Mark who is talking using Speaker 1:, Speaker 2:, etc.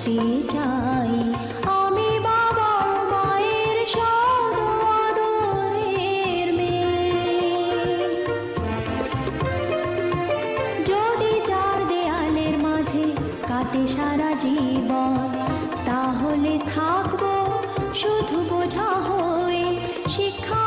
Speaker 1: হতে চাই আমি বাবা মায়ের সদ আদরের মেয়ে। যদি চার দেয়ালের মাঝে কাটে সারা জীবন, তাহলে থাকবো শুধু বোঝা হয়ে। শিক্ষা